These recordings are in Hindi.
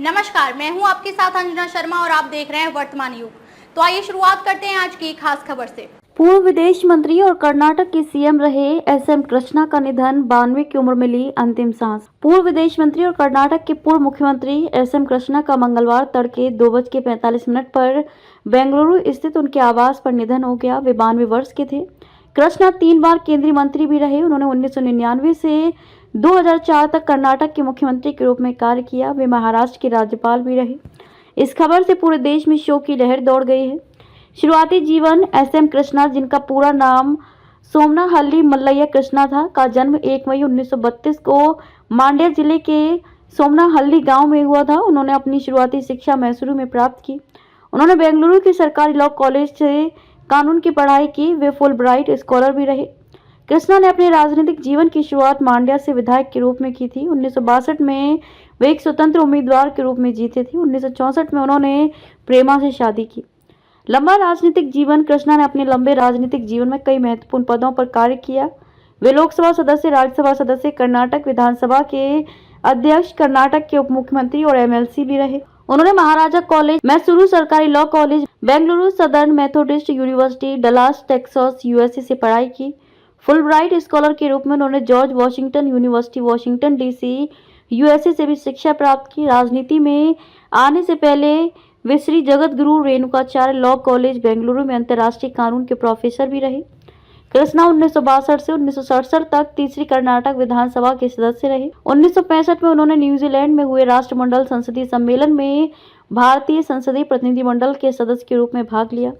नमस्कार, मैं हूं आपके साथ अंजना शर्मा और आप देख रहे हैं वर्तमान युग। तो आइए शुरुआत करते हैं आज की खास खबर से। पूर्व विदेश मंत्री और कर्नाटक के सीएम रहे एसएम कृष्णा का निधन, 92 की उम्र में ली अंतिम सांस। पूर्व विदेश मंत्री और कर्नाटक के पूर्व मुख्यमंत्री एसएम कृष्णा का मंगलवार तड़के 2:45 पर बेंगलुरु स्थित उनके आवास पर निधन हो गया। वे 92 वर्ष के थे। कृष्णा 3 बार केंद्रीय मंत्री भी रहे। उन्होंने 1999 से 2004 तक कर्नाटक के मुख्यमंत्री के रूप में कार्य किया। वे महाराष्ट्र के राज्यपाल भी रहे। इस खबर से पूरे देश में शोक की लहर दौड़ गई है। शुरुआती जीवन एसएम कृष्णा, जिनका पूरा नाम सोमनाहल्ली मल्लय्य कृष्णा था, का जन्म 1 मई 1932 को मांड्या जिले के सोमनाहल्ली गांव में हुआ था। उन्होंने अपनी शुरुआती शिक्षा मैसूरू में प्राप्त की। उन्होंने बेंगलुरु के सरकारी लॉ कॉलेज से कानून की पढ़ाई की। वे फुल ब्राइट स्कॉलर भी रहे। कृष्णा ने अपने राजनीतिक जीवन की शुरुआत मांड्या से विधायक के रूप में की थी। 1962 में वे एक स्वतंत्र उम्मीदवार के रूप में जीते थे। 1964 में उन्होंने प्रेमा से शादी की। लंबा राजनीतिक जीवन। कृष्णा ने अपने लंबे राजनीतिक जीवन में कई महत्वपूर्ण पदों पर कार्य किया। वे लोकसभा सदस्य, राज्यसभा सदस्य, कर्नाटक विधानसभा के अध्यक्ष, कर्नाटक के उप मुख्यमंत्री और एमएलसी भी रहे। उन्होंने महाराजा कॉलेज, मैसूरू सरकारी law college, Bengaluru southern Methodist university, Dallas Texas USA से पढ़ाई की। फुलब्राइट स्कॉलर के रूप में उन्होंने George Washington university, Washington DC USA से भी शिक्षा प्राप्त की। राजनीति में आने से पहले वे श्री जगत गुरु रेणुकाचार्य लॉ कॉलेज बेंगलुरु में अंतर्राष्ट्रीय कानून के प्रोफेसर भी रहे। कृष्णा 1962 से 1967 तक तीसरी कर्नाटक विधानसभा के सदस्य रहे। 1965 में उन्होंने न्यूजीलैंड में हुए राष्ट्रमंडल संसदीय सम्मेलन में भारतीय संसदीय प्रतिनिधिमंडल के सदस्य के रूप में भाग लिया।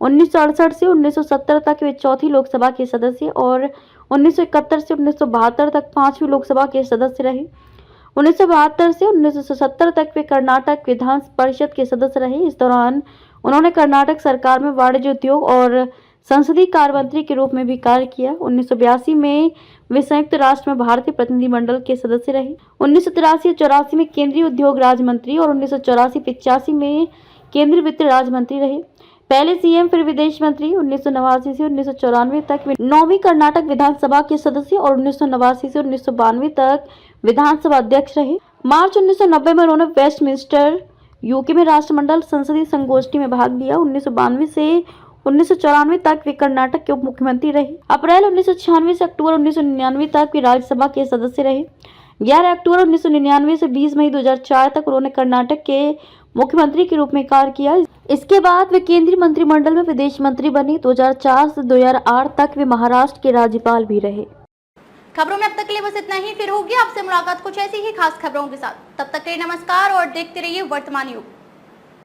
1968 से 1970 तक वे चौथी लोकसभा के सदस्य और 1971 से 1972 तक 5वीं लोकसभा के सदस्य रहे। 1972 से 1970 तक वे कर्नाटक विधान परिषद के सदस्य रहे। इस दौरान उन्होंने कर्नाटक सरकार में वाणिज्य, उद्योग और संसदीय कार्य मंत्री के रूप में भी कार्य किया। 1982 में वे संयुक्त राष्ट्र में भारतीय प्रतिनिधिमंडल के सदस्य रहे। 1983 और 84 में केंद्रीय उद्योग राज्य मंत्री और 1984-85 में केंद्रीय वित्त राज्य मंत्री रहे। पहले सीएम फिर विदेश मंत्री। 1989 से 1994 तक वे 9वीं कर्नाटक विधानसभा के सदस्य और 1989 से 1992 तक विधानसभा अध्यक्ष रहे। मार्च 1990 में उन्होंने वेस्टमिंस्टर यूके में राष्ट्रमंडल संसदीय संगोष्ठी में भाग लिया। 1992 से 1994 तक वे कर्नाटक के उप मुख्यमंत्री रहे। अप्रैल 1996 से अक्टूबर 1999 तक वे राज्यसभा के सदस्य रहे। 11 अक्टूबर 1999 से 20 मई 2004 तक उन्होंने कर्नाटक के मुख्यमंत्री के रूप में कार्य किया। इसके बाद वे केंद्रीय मंत्रिमंडल में विदेश मंत्री बने। 2004 से 2008 तक वे महाराष्ट्र के राज्यपाल भी रहे। खबरों में अब तक के लिए बस इतना ही। फिर होगी आपसे मुलाकात कुछ ऐसी ही खास खबरों के साथ। तब तक के लिए नमस्कार और देखते रहिए वर्तमान युग।